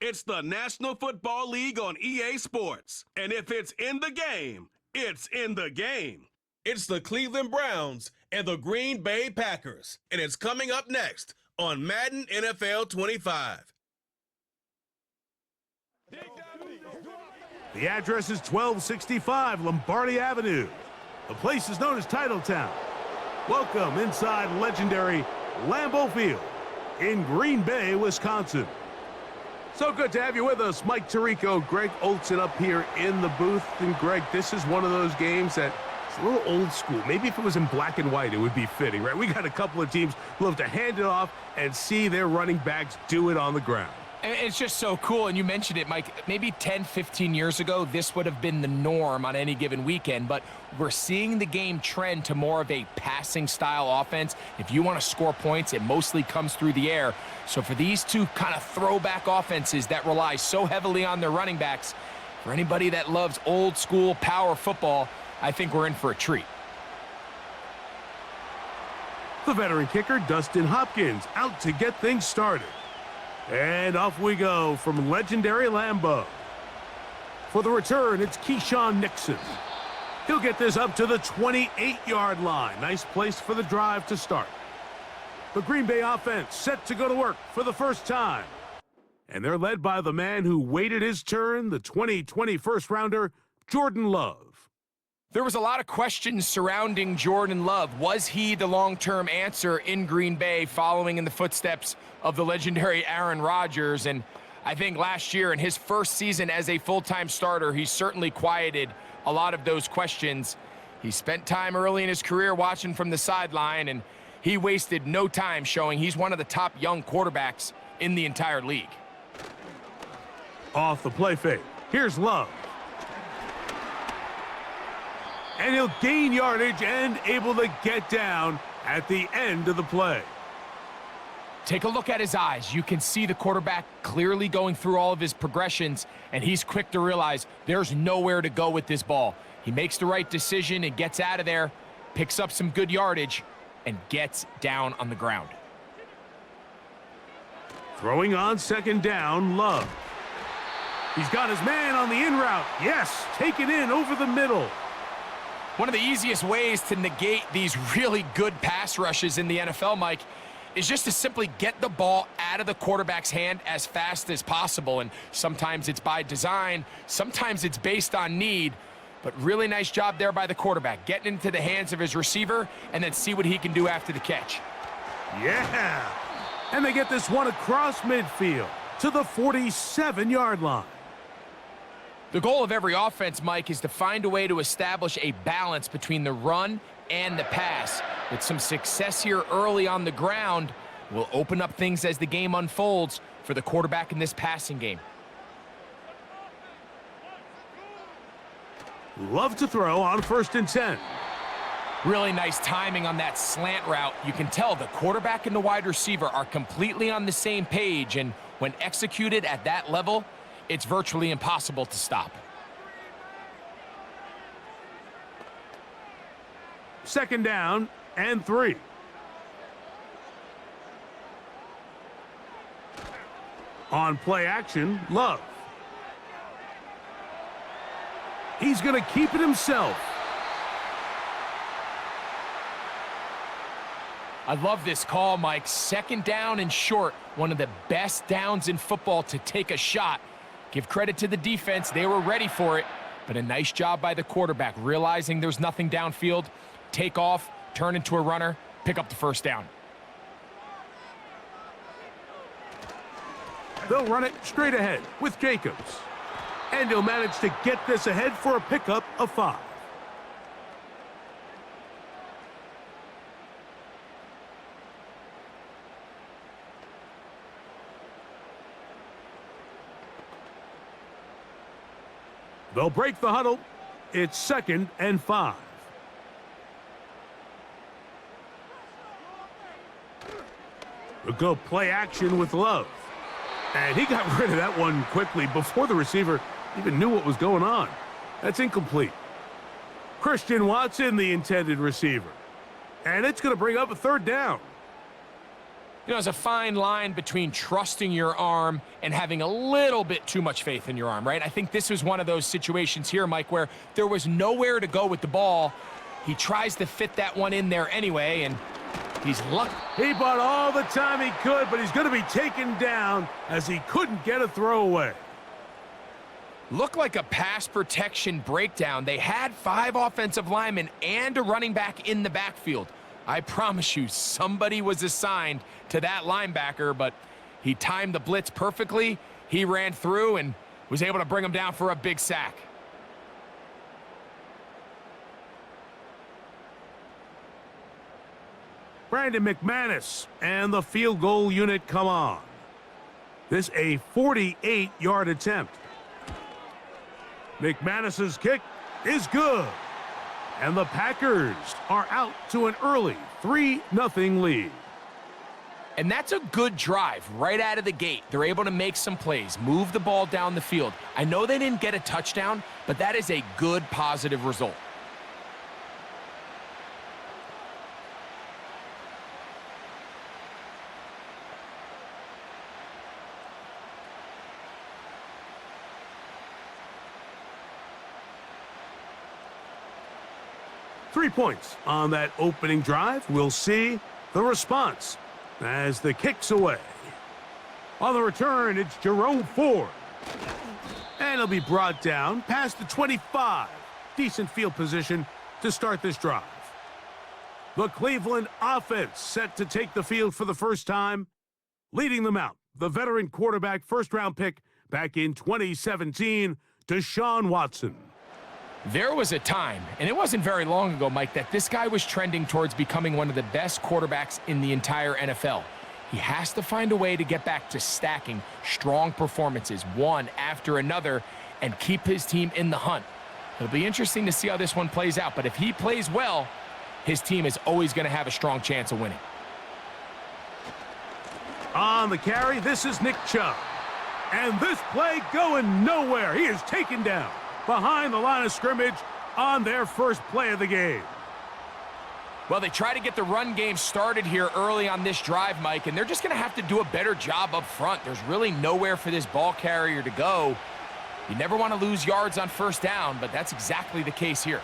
It's the National Football League on EA Sports. And if it's in the game, it's in the game. It's the Cleveland Browns and the Green Bay Packers. And it's coming up next on Madden NFL 25. The address is 1265 Lombardi Avenue. The place is known as Titletown. Welcome inside legendary Lambeau Field in Green Bay, Wisconsin. So good to have you with us. Mike Tirico, Greg Olson up here in the booth. And Greg, this is one of those games that it's a little old school. Maybe if it was in black and white, it would be fitting, right? We got a couple of teams who love to hand it off and see their running backs do it on the ground. It's just so cool, and you mentioned it, Mike. Maybe 10, 15 years ago, this would have been the norm on any given weekend, but we're seeing the game trend to more of a passing-style offense. If you want to score points, it mostly comes through the air. So for these two kind of throwback offenses that rely so heavily on their running backs, for anybody that loves old-school power football, I think we're in for a treat. The veteran kicker, Dustin Hopkins, out to get things started. And off we go from legendary Lambeau. For the return, it's Keyshawn Nixon. He'll get this up to the 28-yard line. Nice place for the drive to start. The Green Bay offense set to go to work for the first time. And they're led by the man who waited his turn, the 2020 first-rounder, Jordan Love. There was a lot of questions surrounding Jordan Love. Was he the long-term answer in Green Bay following in the footsteps of the legendary Aaron Rodgers? And I think last year in his first season as a full-time starter, he certainly quieted a lot of those questions. He spent time early in his career watching from the sideline, and he wasted no time showing he's one of the top young quarterbacks in the entire league. Off the play fake, here's Love. And he'll gain yardage and able to get down at the end of the play. Take a look at his eyes. You can see the quarterback clearly going through all of his progressions, and he's quick to realize there's nowhere to go with this ball. He makes the right decision and gets out of there, picks up some good yardage, and gets down on the ground. Throwing on second down, Love. He's got his man on the in route. Yes, take it in over the middle. One of the easiest ways to negate these really good pass rushes in the NFL, Mike, is just to simply get the ball out of the quarterback's hand as fast as possible. And sometimes it's by design, sometimes it's based on need, but really nice job there by the quarterback, getting into the hands of his receiver and then see what he can do after the catch. Yeah, and they get this one across midfield to the 47-yard line. The goal of every offense, Mike, is to find a way to establish a balance between the run and the pass. With some success here early on the ground, will open up things as the game unfolds for the quarterback in this passing game. Love to throw on 1st and 10. Really nice timing on that slant route. You can tell the quarterback and the wide receiver are completely on the same page, and when executed at that level, it's virtually impossible to stop. 2nd down and 3. On play action, Love. He's going to keep it himself. I love this call, Mike. 2nd down and short. One of the best downs in football to take a shot. Give credit to the defense. They were ready for it, but a nice job by the quarterback, realizing there's nothing downfield, take off, turn into a runner, pick up the 1st down. They'll run it straight ahead with Jacobs. And he'll manage to get this ahead for a pickup of 5. They'll break the huddle. It's 2nd and 5. They'll go play action with Love. And he got rid of that one quickly before the receiver even knew what was going on. That's incomplete. Christian Watson, the intended receiver. And it's going to bring up a 3rd down. You know, there's a fine line between trusting your arm and having a little bit too much faith in your arm, right? I think this was one of those situations here, Mike, where there was nowhere to go with the ball. He tries to fit that one in there anyway, and he's lucky. He bought all the time he could, but he's going to be taken down as he couldn't get a throw away. Looked like a pass protection breakdown. They had 5 offensive linemen and a running back in the backfield. I promise you, somebody was assigned to that linebacker, but he timed the blitz perfectly. He ran through and was able to bring him down for a big sack. Brandon McManus and the field goal unit come on. This a 48-yard attempt. McManus's kick is good. And the Packers are out to an early 3-0 lead. And that's a good drive right out of the gate. They're able to make some plays, move the ball down the field. I know they didn't get a touchdown, but that is a good positive result. Three points on that opening drive. We'll see the response as the kick's away. On the return, it's Jerome Ford. And he'll be brought down past the 25. Decent field position to start this drive. The Cleveland offense set to take the field for the first time. Leading them out, the veteran quarterback, first-round pick back in 2017, Deshaun Watson. There was a time, and it wasn't very long ago, Mike, that this guy was trending towards becoming one of the best quarterbacks in the entire NFL. He has to find a way to get back to stacking strong performances, one after another, and keep his team in the hunt. It'll be interesting to see how this one plays out, but if he plays well, his team is always going to have a strong chance of winning. On the carry, this is Nick Chubb. And this play going nowhere. He is taken down behind the line of scrimmage on their first play of the game. Well, they try to get the run game started here early on this drive, Mike, and they're just going to have to do a better job up front. There's really nowhere for this ball carrier to go. You never want to lose yards on first down, but that's exactly the case here.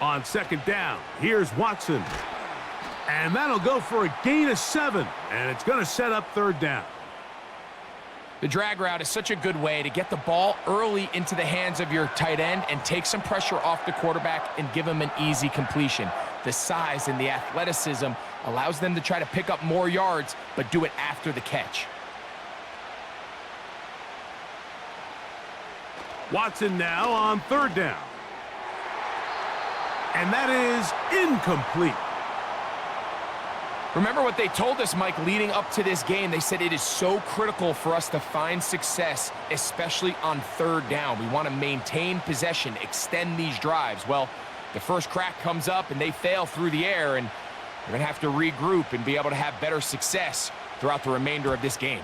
On second down, here's Watson. And that'll go for a gain of 7, and it's going to set up third down. The drag route is such a good way to get the ball early into the hands of your tight end and take some pressure off the quarterback and give him an easy completion. The size and the athleticism allows them to try to pick up more yards, but do it after the catch. Watson now on third down. And that is incomplete. Remember what they told us, Mike, leading up to this game. They said it is so critical for us to find success, especially on third down. We want to maintain possession, extend these drives. Well, the first crack comes up and they fail through the air, and they're going to have to regroup and be able to have better success throughout the remainder of this game.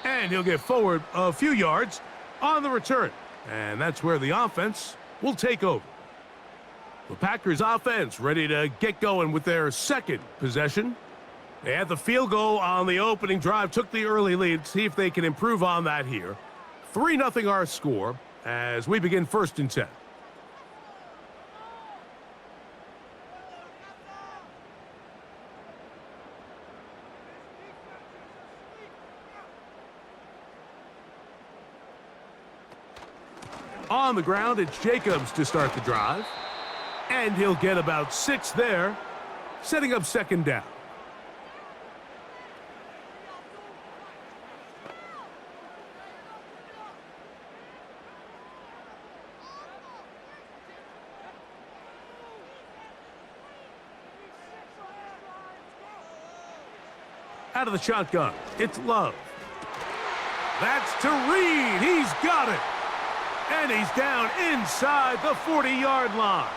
And he'll get forward a few yards on the return. And that's where the offense will take over. The Packers offense ready to get going with their second possession. They had the field goal on the opening drive, took the early lead. See if they can improve on that here. 3-0 our score as we begin first and 10. On the ground, it's Jacobs to start the drive. And he'll get about 6 there, setting up second down. Out of the shotgun, it's Love. That's to Reed. He's got it. And he's down inside the 40-yard line.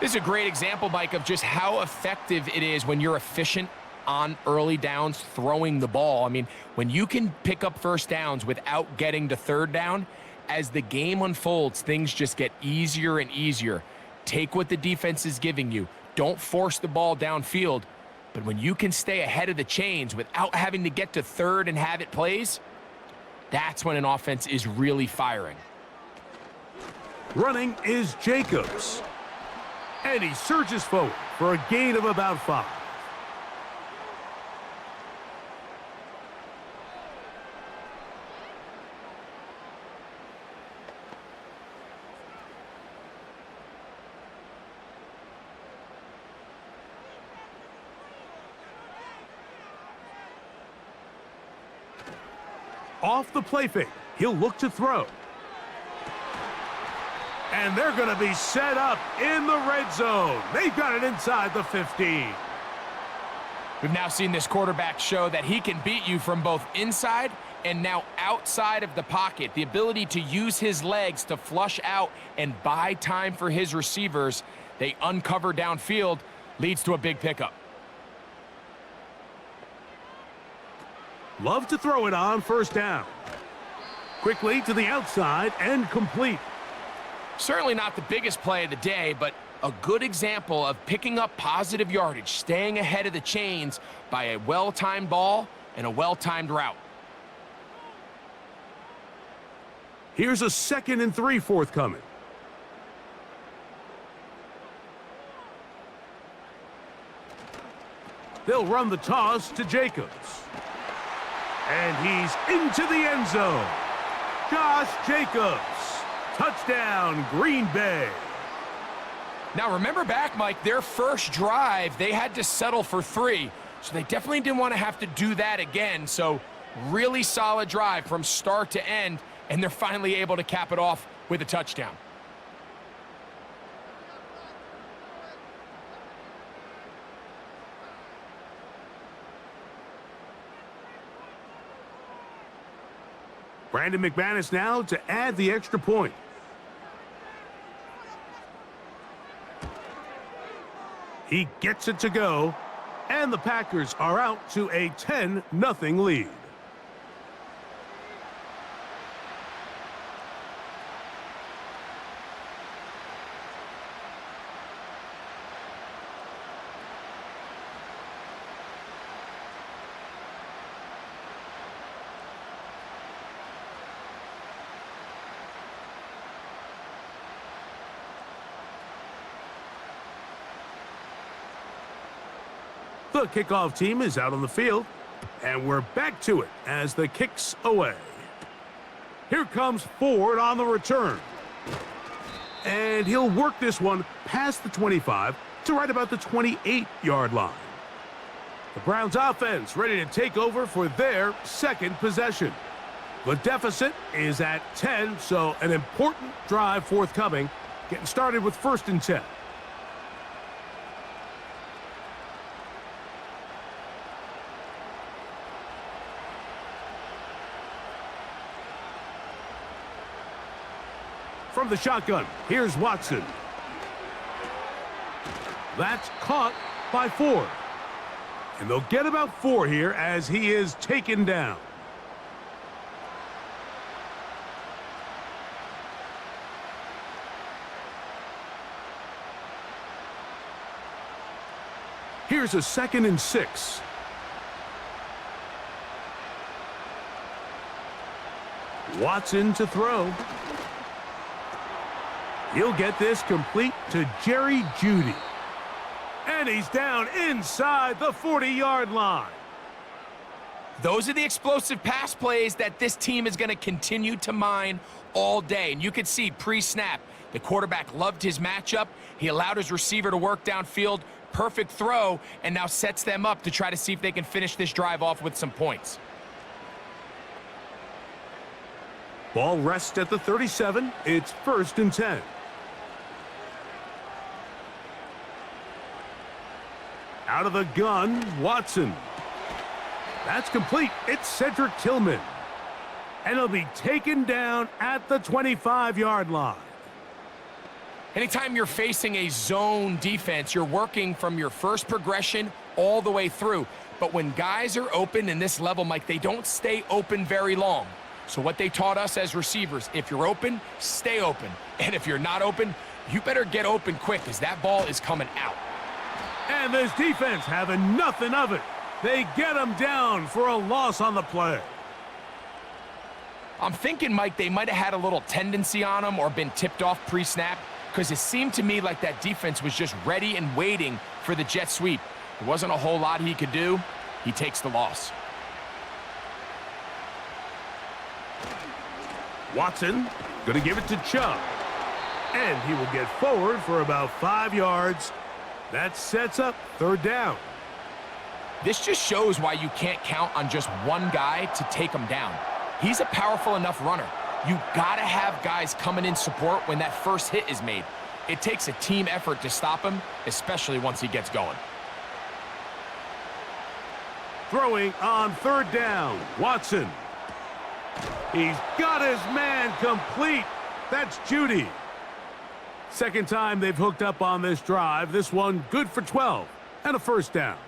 This is a great example, Mike, of just how effective it is when you're efficient on early downs throwing the ball. I mean, when you can pick up first downs without getting to third down, as the game unfolds, things just get easier and easier. Take what the defense is giving you. Don't force the ball downfield. But when you can stay ahead of the chains without having to get to third and have it plays, that's when an offense is really firing. Running is Jacobs. And he surges forward for a gain of about 5. Off the play fake, he'll look to throw. And they're going to be set up in the red zone. They've got it inside the 15. We've now seen this quarterback show that he can beat you from both inside and now outside of the pocket. The ability to use his legs to flush out and buy time for his receivers. They uncover downfield, leads to a big pickup. Love to throw it on first down. Quickly to the outside and complete. Certainly not the biggest play of the day, but a good example of picking up positive yardage, staying ahead of the chains by a well-timed ball and a well-timed route. Here's a 2nd and 3 forthcoming. They'll run the toss to Jacobs. And he's into the end zone. Josh Jacobs. Touchdown, Green Bay. Now remember back, Mike, their first drive, they had to settle for 3. So they definitely didn't want to have to do that again. So really solid drive from start to end, and they're finally able to cap it off with a touchdown. Brandon McManus now to add the extra point. He gets it to go, and the Packers are out to a 10-0 lead. The kickoff team is out on the field, and we're back to it as the kick's away. Here comes Ford on the return. And he'll work this one past the 25 to right about the 28-yard line. The Browns offense ready to take over for their second possession. The deficit is at 10, so an important drive forthcoming, getting started with 1st and 10. From the shotgun, here's Watson. That's caught by Ford. And they'll get about 4 here as he is taken down. Here's a 2nd and 6. Watson to throw. He'll get this complete to Jerry Jeudy. And he's down inside the 40-yard line. Those are the explosive pass plays that this team is going to continue to mine all day. And you can see pre-snap, the quarterback loved his matchup. He allowed his receiver to work downfield. Perfect throw, and now sets them up to try to see if they can finish this drive off with some points. Ball rests at the 37. It's 1st and 10. Out of the gun, Watson. That's complete. It's Cedric Tillman. And he'll be taken down at the 25-yard line. Anytime you're facing a zone defense, you're working from your first progression all the way through. But when guys are open in this level, Mike, they don't stay open very long. So what they taught us as receivers, if you're open, stay open. And if you're not open, you better get open quick because that ball is coming out. And this defense having nothing of it. They get him down for a loss on the play. I'm thinking, Mike, they might have had a little tendency on him or been tipped off pre-snap because it seemed to me like that defense was just ready and waiting for the jet sweep. There wasn't a whole lot he could do. He takes the loss. Watson going to give it to Chubb. And he will get forward for about 5 yards. That sets up third down. This just shows why you can't count on just one guy to take him down. He's a powerful enough runner. You gotta have guys coming in support when that first hit is made. It takes a team effort to stop him, especially once he gets going. Throwing on third down, Watson. He's got his man complete. That's Judy. Second time they've hooked up on this drive. This one good for 12 and a first down.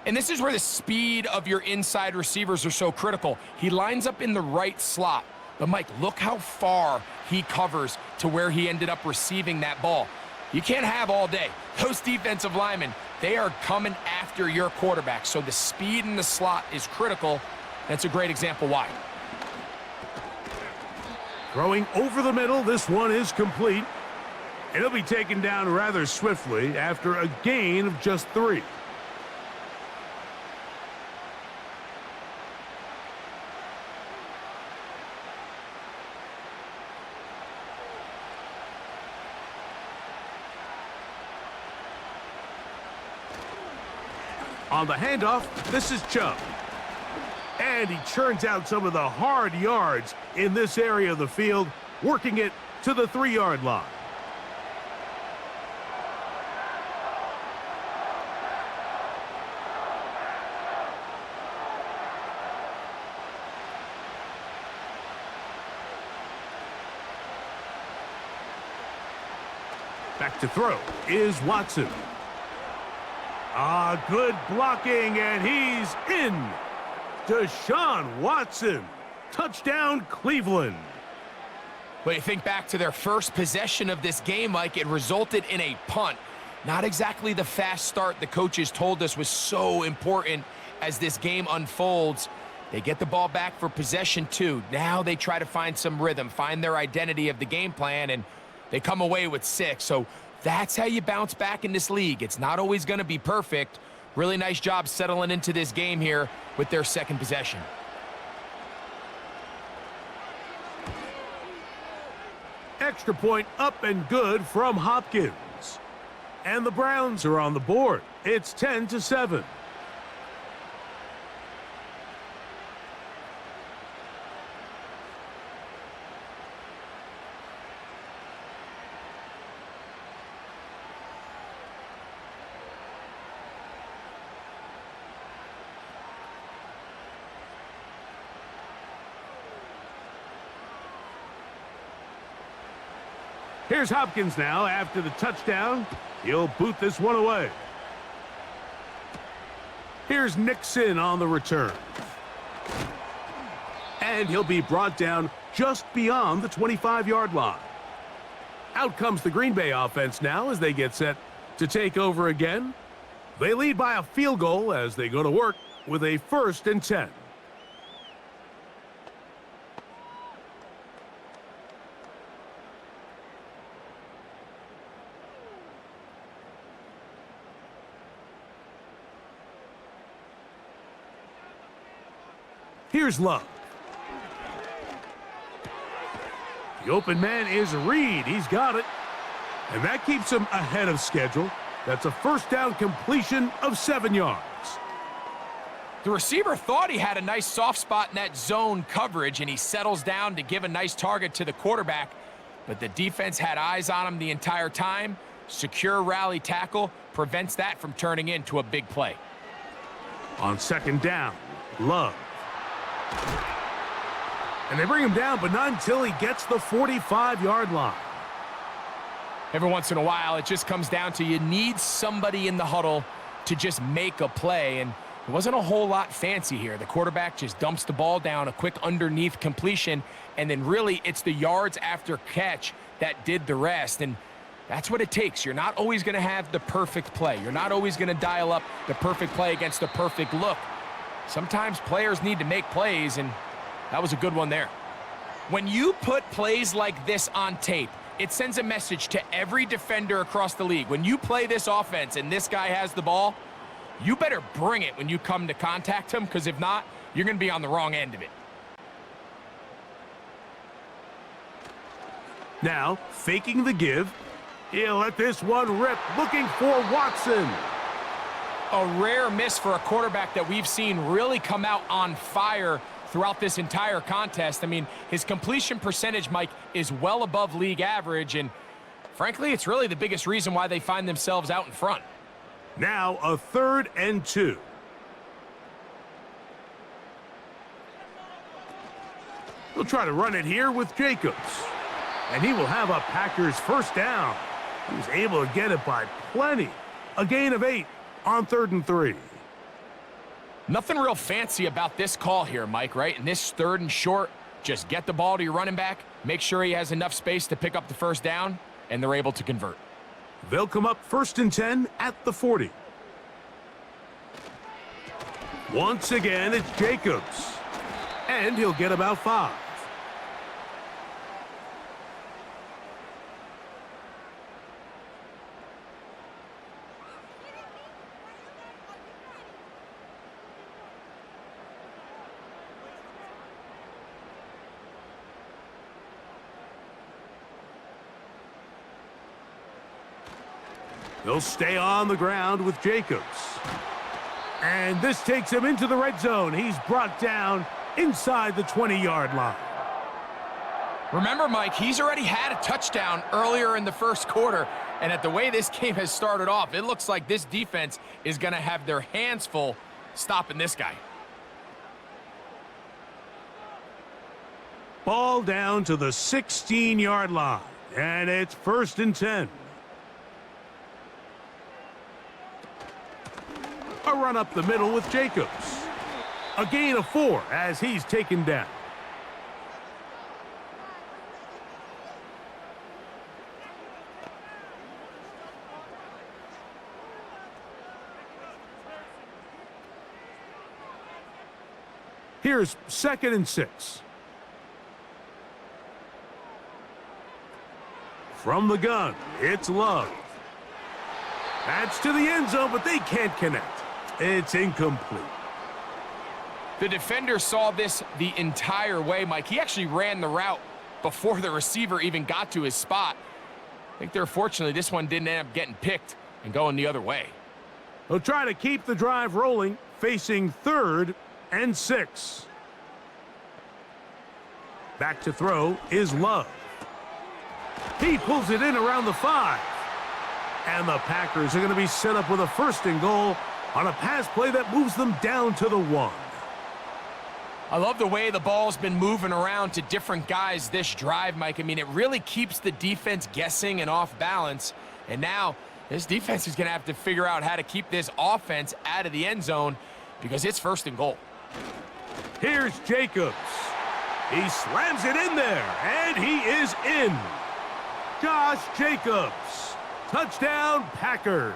And this is where the speed of your inside receivers are so critical. He lines up in the right slot. But, Mike, look how far he covers to where he ended up receiving that ball. You can't have all day. Those defensive linemen, they are coming after your quarterback. So the speed in the slot is critical. That's a great example why. Throwing over the middle, this one is complete. And he'll be taken down rather swiftly after a gain of just 3. On the handoff, this is Chubb. And he churns out some of the hard yards in this area of the field, working it to the 3-yard line. Back to throw is Watson. Good blocking, and he's in. Deshaun Watson. Touchdown, Cleveland. But you think back to their first possession of this game, Mike, it resulted in a punt. Not exactly the fast start the coaches told us was so important as this game unfolds. They get the ball back for possession 2. Now they try to find some rhythm, find their identity of the game plan, and they come away with 6. So that's how you bounce back in this league. It's not always going to be perfect. Really nice job settling into this game here with their second possession. Extra point up and good from Hopkins. And the Browns are on the board. It's 10-7. Here's Hopkins now after the touchdown. He'll boot this one away. Here's Nixon on the return. And he'll be brought down just beyond the 25-yard line. Out comes the Green Bay offense now as they get set to take over again. They lead by a field goal as they go to work with a 1st and 10. Here's Love. The open man is Reed. He's got it. And that keeps him ahead of schedule. That's a first down completion of 7 yards. The receiver thought he had a nice soft spot in that zone coverage, and he settles down to give a nice target to the quarterback. But the defense had eyes on him the entire time. Secure rally tackle prevents that from turning into a big play. On second down, Love. And they bring him down, but not until he gets the 45-yard line. Every once in a while, it just comes down to you need somebody in the huddle to just make a play. And There wasn't a whole lot fancy here. The quarterback just dumps the ball down, a quick underneath completion, and then really it's the yards after catch that did the rest. And that's what it takes. You're not always going to have the perfect play. You're not always going to dial up the perfect play against the perfect look. Sometimes players need to make plays, and that was a good one there. When you put plays like this on tape, it sends a message to every defender across the league. When you play this offense and this guy has the ball, you better bring it when you come to contact him, because if not, you're going to be on the wrong end of it. Now, faking the give. He'll let this one rip, looking for Watson. A rare miss for a quarterback that we've seen really come out on fire throughout this entire contest. I mean, his completion percentage, Mike, is well above league average, and frankly, it's really the biggest reason why they find themselves out in front. Now a 3rd and 2. He'll try to run it here with Jacobs. And he will have a Packers first down. He was able to get it by plenty. A gain of 8 on 3rd and 3. Nothing real fancy about this call here, Mike, right? In this 3rd and short, just get the ball to your running back, make sure he has enough space to pick up the first down, and they're able to convert. They'll come up 1st and 10 at the 40. Once again, it's Jacobs. And he'll get about 5. They'll stay on the ground with Jacobs. And this takes him into the red zone. He's brought down inside the 20-yard line. Remember, Mike, he's already had a touchdown earlier in the first quarter, and at the way this game has started off, it looks like this defense is going to have their hands full stopping this guy. Ball down to the 16-yard line, and it's 1st and 10. A run up the middle with Jacobs. A gain of 4 as he's taken down. Here's 2nd and 6. From the gun, it's Love. That's to the end zone, but they can't connect. It's incomplete. The defender saw this the entire way, Mike. He actually ran the route before the receiver even got to his spot. I think they're fortunately this one didn't end up getting picked and going the other way. They'll try to keep the drive rolling, facing 3rd and 6. Back to throw is Love. He pulls it in around the 5. And the Packers are going to be set up with a 1st and goal on a pass play that moves them down to the 1. I love the way the ball's been moving around to different guys this drive, Mike. I mean, it really keeps the defense guessing and off balance. And now this defense is going to have to figure out how to keep this offense out of the end zone because it's 1st and goal. Here's Jacobs. He slams it in there, and he is in. Josh Jacobs. Touchdown, Packers.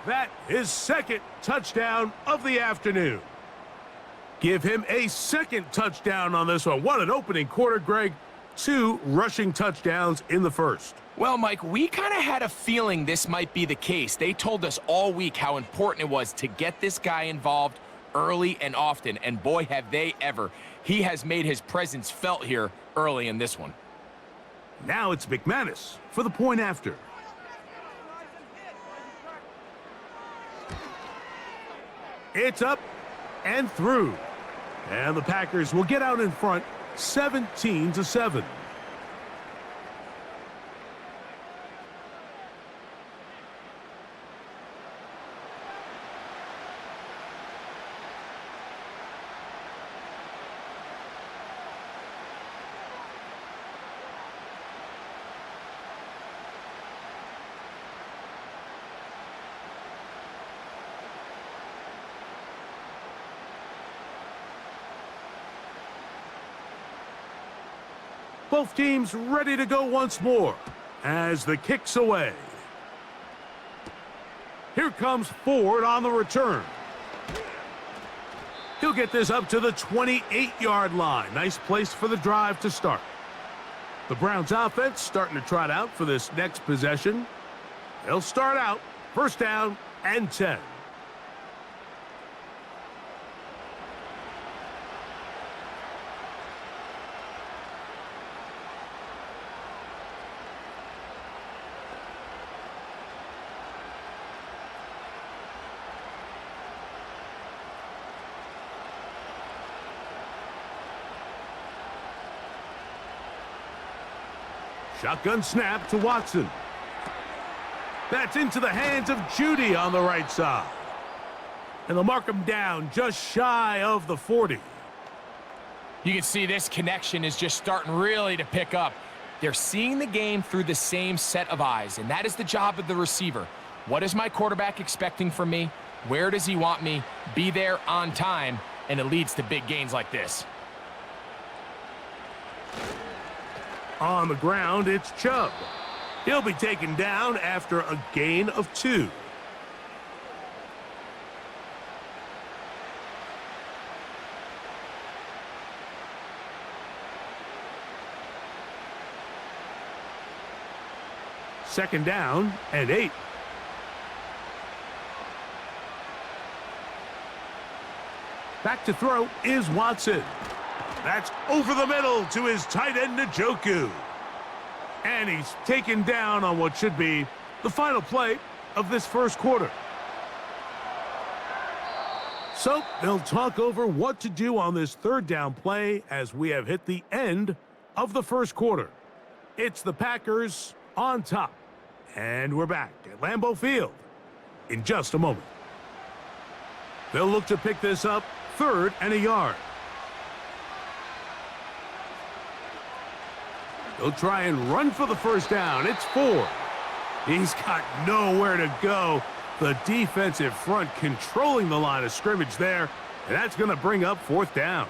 That is 2nd touchdown of the afternoon. Give him a 2nd touchdown on this one. What an opening quarter, Greg. 2 rushing touchdowns in the 1st. Well, Mike, we kind of had a feeling this might be the case. They told us all week how important it was to get this guy involved early and often, and boy, have they ever. He has made his presence felt here early in this one. Now it's McManus for the point after. It's up and through. And the Packers will get out in front 17-7. Both teams ready to go once more as the kick's away. Here comes Ford on the return. He'll get this up to the 28-yard line. Nice place for the drive to start. The Browns offense starting to trot out for this next possession. They'll start out first down and 10. Shotgun snap to Watson. That's into the hands of Judy on the right side. And they'll mark him down just shy of the 40. You can see this connection is just starting really to pick up. They're seeing the game through the same set of eyes, and that is the job of the receiver. What is my quarterback expecting from me? Where does he want me? Be there on time, and it leads to big gains like this. On the ground, it's Chubb. He'll be taken down after a gain of 2. Second down and 8. Back to throw is Watson. That's over the middle to his tight end, Njoku. And he's taken down on what should be the final play of this first quarter. So they'll talk over what to do on this third down play as we have hit the end of the first quarter. It's the Packers on top. And we're back at Lambeau Field in just a moment. They'll look to pick this up 3rd and a yard. They'll try and run for the first down. It's Ford. He's got nowhere to go. The defensive front controlling the line of scrimmage there, and that's going to bring up 4th down.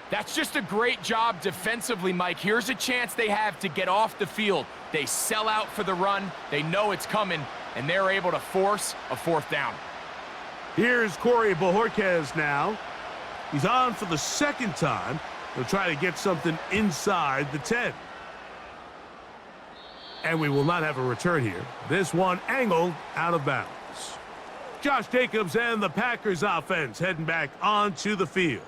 That's just a great job defensively, Mike. Here's a chance they have to get off the field. They sell out for the run. They know it's coming, and they're able to force a 4th down. Here's Corey Bojorquez now. He's on for the second time. He'll try to get something inside the 10. And we will not have a return here. This one angled out of bounds. Josh Jacobs and the Packers offense heading back onto the field.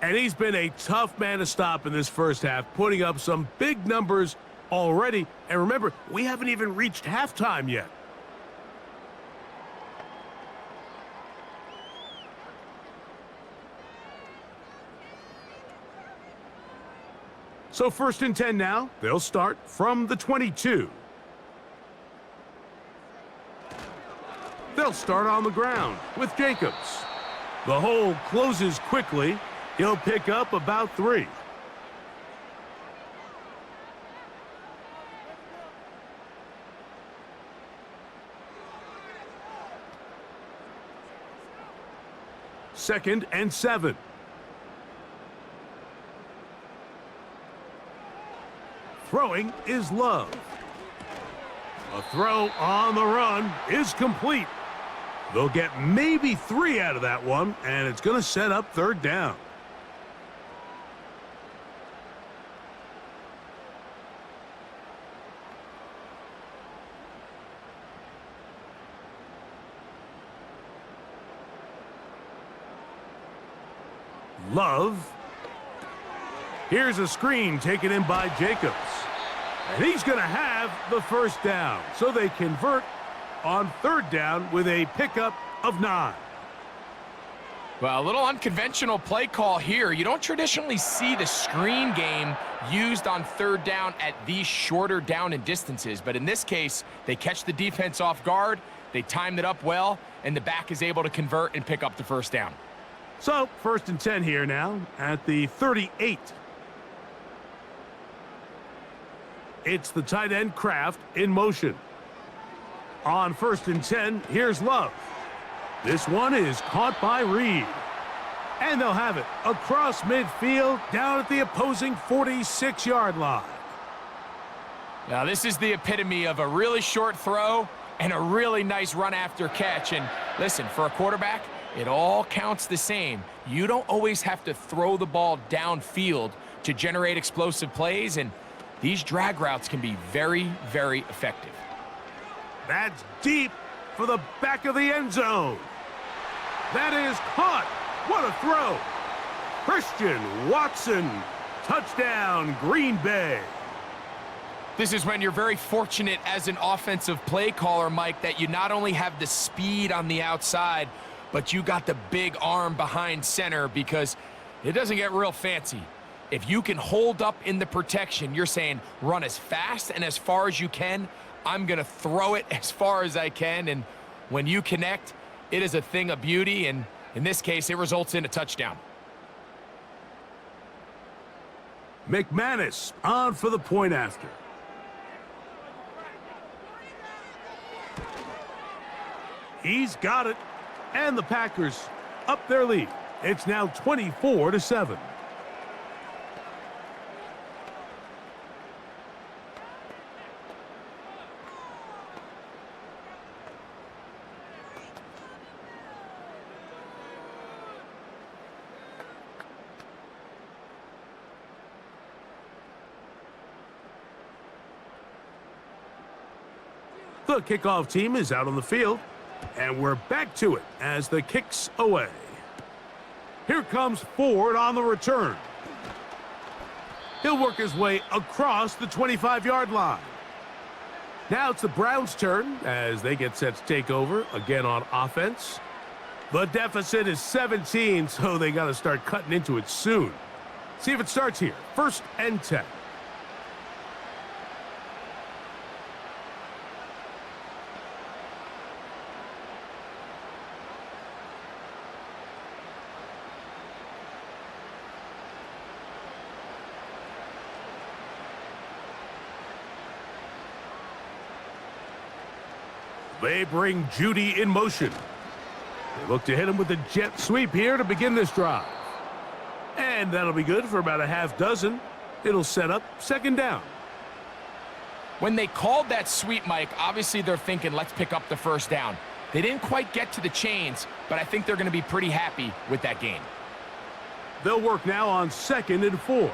And he's been a tough man to stop in this first half, putting up some big numbers already. And remember, we haven't even reached halftime yet. So 1st and 10 now. They'll start from the 22. They'll start on the ground with Jacobs. The hole closes quickly. He'll pick up about 3. Second and 7. Throwing is Love. A throw on the run is complete. They'll get maybe 3 out of that one, and it's going to set up 3rd down. Love. Here's a screen taken in by Jacobs. And he's going to have the first down. So they convert on 3rd down with a pickup of 9. Well, a little unconventional play call here. You don't traditionally see the screen game used on 3rd down at these shorter down and distances. But in this case, they catch the defense off guard. They timed it up well, and the back is able to convert and pick up the first down. So 1st and 10 here now at the 38. It's the tight end Kraft in motion. On 1st and 10, here's Love. This one is caught by Reed. And they'll have it across midfield down at the opposing 46-yard line. Now, this is the epitome of a really short throw and a really nice run after catch. And listen, for a quarterback, it all counts the same. You don't always have to throw the ball downfield to generate explosive plays, and these drag routes can be very, very effective. That's deep for the back of the end zone. That is caught. What a throw. Christian Watson. Touchdown, Green Bay. This is when you're very fortunate as an offensive play caller, Mike, that you not only have the speed on the outside, but you got the big arm behind center, because it doesn't get real fancy. If you can hold up in the protection, you're saying run as fast and as far as you can. I'm going to throw it as far as I can. And when you connect, it is a thing of beauty. And in this case, it results in a touchdown. McManus on for the point after. He's got it. And the Packers up their lead. It's now 24-7. The kickoff team is out on the field, and we're back to it as the kick's away. Here comes Ford on the return. He'll work his way across the 25-yard line. Now it's the Browns' turn as they get set to take over again on offense. The deficit is 17, so they got to start cutting into it soon. See if it starts here. 1st and 10. They bring Judy in motion. They look to hit him with a jet sweep here to begin this drive. And that'll be good for about a half dozen. It'll set up 2nd down. When they called that sweep, Mike, obviously they're thinking, let's pick up the 1st down. They didn't quite get to the chains, but I think they're going to be pretty happy with that gain. They'll work now on 2nd and 4.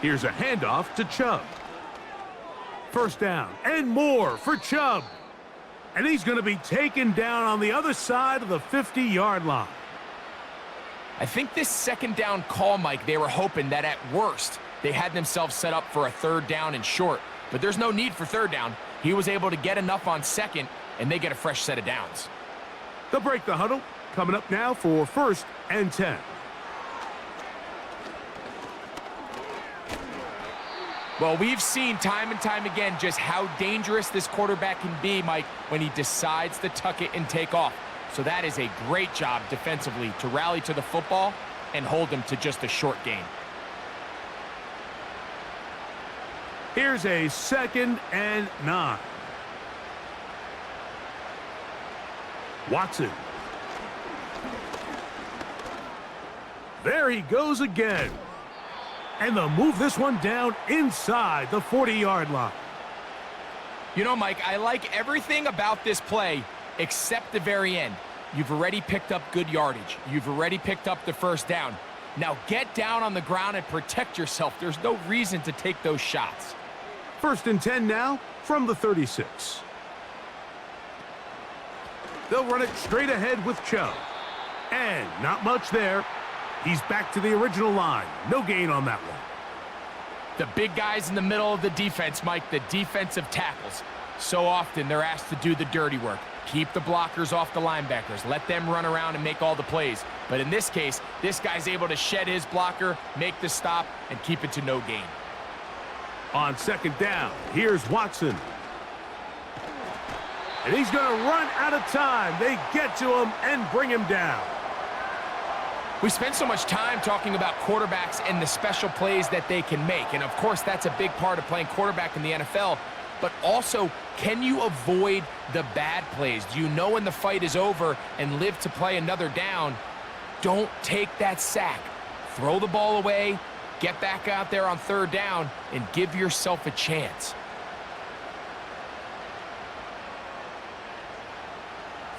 Here's a handoff to Chubb. 1st down and more for Chubb. And he's going to be taken down on the other side of the 50-yard line. I think this 2nd down call, Mike, they were hoping that at worst they had themselves set up for a 3rd down and short. But there's no need for 3rd down. He was able to get enough on 2nd, and they get a fresh set of downs. They'll break the huddle. Coming up now for 1st and 10. Well, we've seen time and time again just how dangerous this quarterback can be, Mike, when he decides to tuck it and take off. So that is a great job defensively to rally to the football and hold him to just a short gain. Here's a 2nd and 9. Watson. There he goes again. And they'll move this one down inside the 40-yard line. You know, Mike, I like everything about this play except the very end. You've already picked up good yardage. You've already picked up the 1st down. Now get down on the ground and protect yourself. There's no reason to take those shots. 1st and 10 now from the 36. They'll run it straight ahead with Chubb. And not much there. He's back to the original line. No gain on that one. The big guys in the middle of the defense, Mike, the defensive tackles. So often they're asked to do the dirty work. Keep the blockers off the linebackers. Let them run around and make all the plays. But in this case, this guy's able to shed his blocker, make the stop, and keep it to no gain. On 2nd down, here's Watson. And he's going to run out of time. They get to him and bring him down. We spend so much time talking about quarterbacks and the special plays that they can make. And, of course, that's a big part of playing quarterback in the NFL. but also, can you avoid the bad plays? Do you know when the fight is over and live to play another down? Don't take that sack. Throw the ball away, get back out there on third down, and give yourself a chance.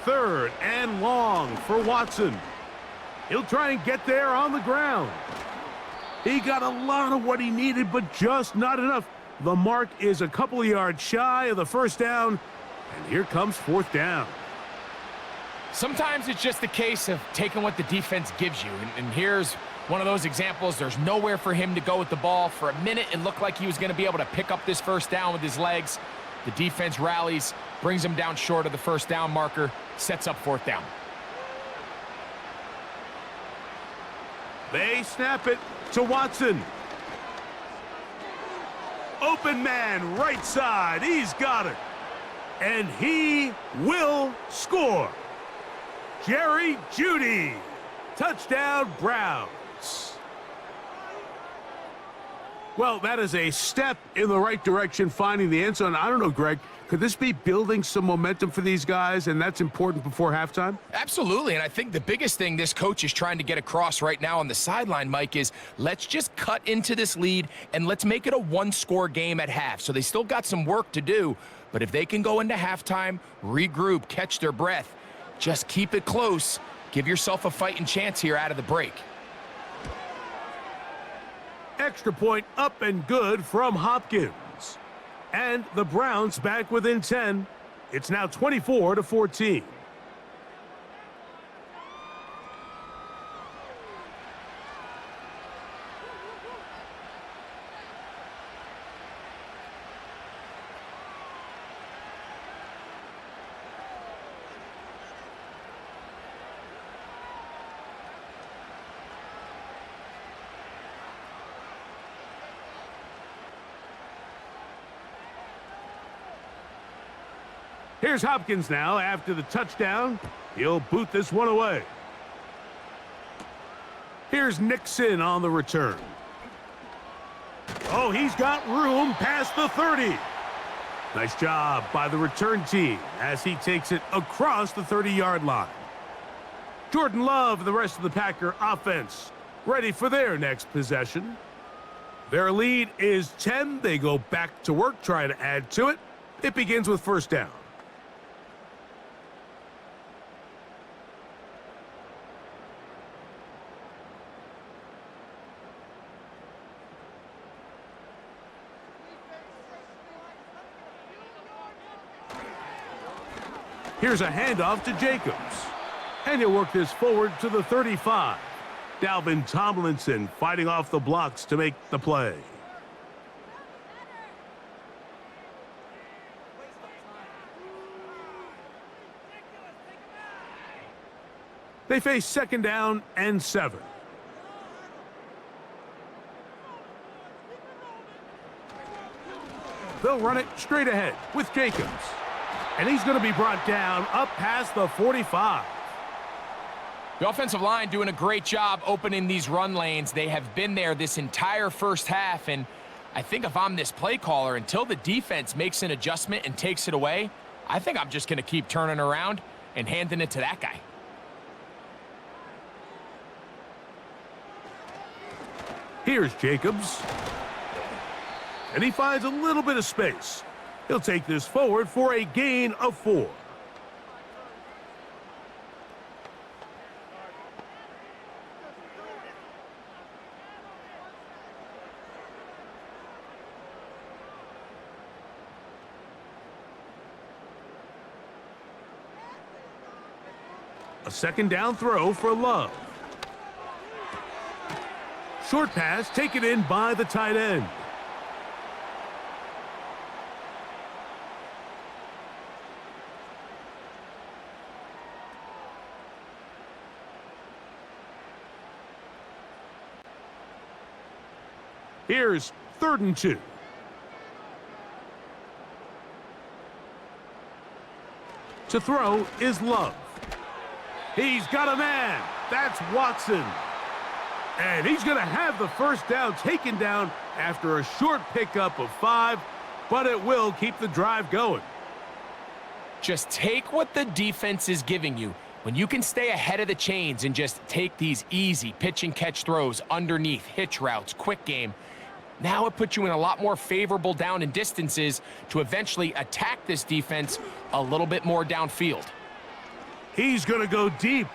Third and long for Watson. He'll try and get there on the ground. He got a lot of what he needed, but just not enough. The mark is a couple of yards shy of the first down, and here comes fourth down. Sometimes it's just a case of taking what the defense gives you, and here's one of those examples. There's nowhere for him to go with the ball. For a minute, it looked like he was going to be able to pick up this first down with his legs. The defense rallies, brings him down short of the first down marker, sets up fourth down. They snap it to Watson. Open man, right side. He's got it. And he will score. Jerry Jeudy. Touchdown, Browns. Well, that is a step in the right direction, finding the end zone. I don't know, Greg, could this be building some momentum for these guys, and that's important before halftime? Absolutely, and I think the biggest thing this coach is trying to get across right now on the sideline, Mike, is let's just cut into this lead, and let's make it a one-score game at half. So they still got some work to do, but if they can go into halftime, regroup, catch their breath, just keep it close, give yourself a fighting chance here out of the break. Extra point up and good from Hopkins. And the Browns back within 10. It's now 24-14. Here's Hopkins now after the touchdown. He'll boot this one away. Here's Nixon on the return. Oh, he's got room past the 30. Nice job by the return team as he takes it across the 30-yard line. Jordan Love and the rest of the Packer offense ready for their next possession. Their lead is 10. They go back to work, trying to add to it. It begins with first down. Here's a handoff to Jacobs. And he'll work this forward to the 35. Dalvin Tomlinson fighting off the blocks to make the play. They face second down and 7. They'll run it straight ahead with Jacobs. And he's going to be brought down up past the 45. The offensive line doing a great job opening these run lanes. They have been there this entire first half, and I think if I'm this play caller, until the defense makes an adjustment and takes it away, I think I'm just going to keep turning around and handing it to that guy. Here's Jacobs. And he finds a little bit of space. He'll take this forward for a gain of 4. A second down throw for Love. Short pass taken in by the tight end. Here's 3rd and 2. To throw is Love. He's got a man. That's Watson. And he's going to have the first down taken down after a short pickup of 5. but it will keep the drive going. Just take what the defense is giving you. When you can stay ahead of the chains and just take these easy pitch and catch throws underneath, hitch routes, quick game, now it puts you in a lot more favorable down and distances to eventually attack this defense a little bit more downfield. He's going to go deep,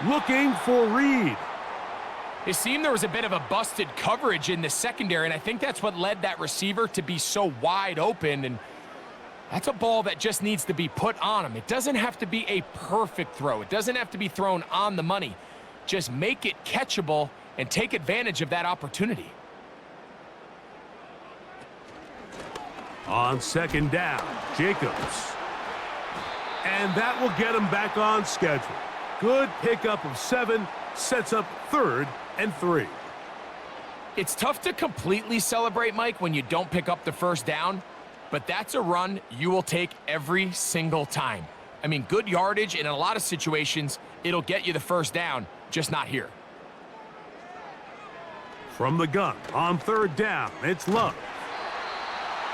looking for Reed. It seemed there was a bit of a busted coverage in the secondary, and I think that's what led that receiver to be so wide open, and that's a ball that just needs to be put on him. It doesn't have to be a perfect throw. It doesn't have to be thrown on the money. Just make it catchable and take advantage of that opportunity. On second down, Jacobs. And that will get him back on schedule. Good pickup of 7, sets up 3rd and 3. It's tough to completely celebrate, Mike, when you don't pick up the first down, but that's a run you will take every single time. I mean, good yardage, and in a lot of situations, it'll get you the first down, just not here. From the gun, on 3rd down, it's Love.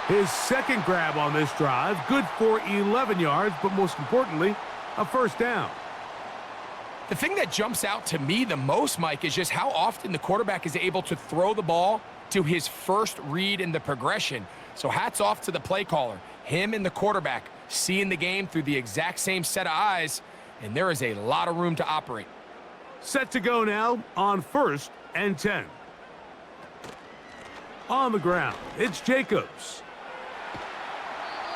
His second grab on this drive, good for 11 yards, but most importantly, a first down. The thing that jumps out to me the most, Mike, is just how often the quarterback is able to throw the ball to his first read in the progression. So hats off to the play caller. Him and the quarterback seeing the game through the exact same set of eyes, and there is a lot of room to operate. Set to go now on 1st and 10. On the ground, it's Jacobs.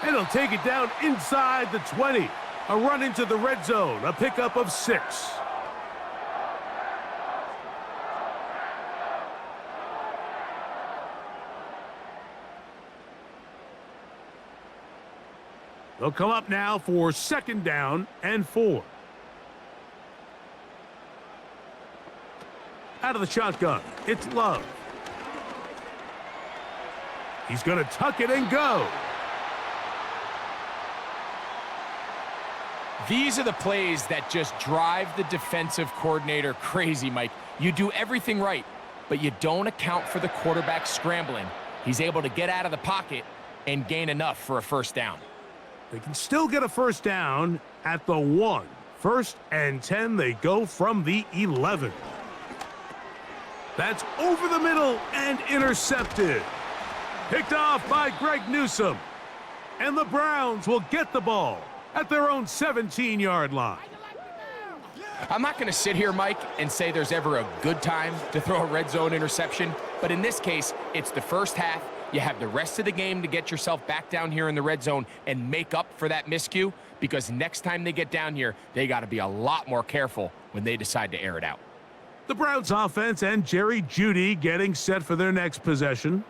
And he'll take it down inside the 20. A run into the red zone, a pickup of 6. They'll come up now for 2nd down and 4. Out of the shotgun, it's Love. He's going to tuck it and go. These are the plays that just drive the defensive coordinator crazy, Mike. You do everything right, but you don't account for the quarterback scrambling. He's able to get out of the pocket and gain enough for a first down. They can still get a first down at the 1. 1st and 10, they go from the 11. That's over the middle and intercepted. Picked off by Greg Newsome. And the Browns will get the ball at their own 17-yard line. I'm not going to sit here, Mike, and say there's ever a good time to throw a red zone interception, but in this case, it's the first half. You have the rest of the game to get yourself back down here in the red zone and make up for that miscue, because next time they get down here, they got to be a lot more careful when they decide to air it out. The Browns offense and Jerry Jeudy getting set for their next possession.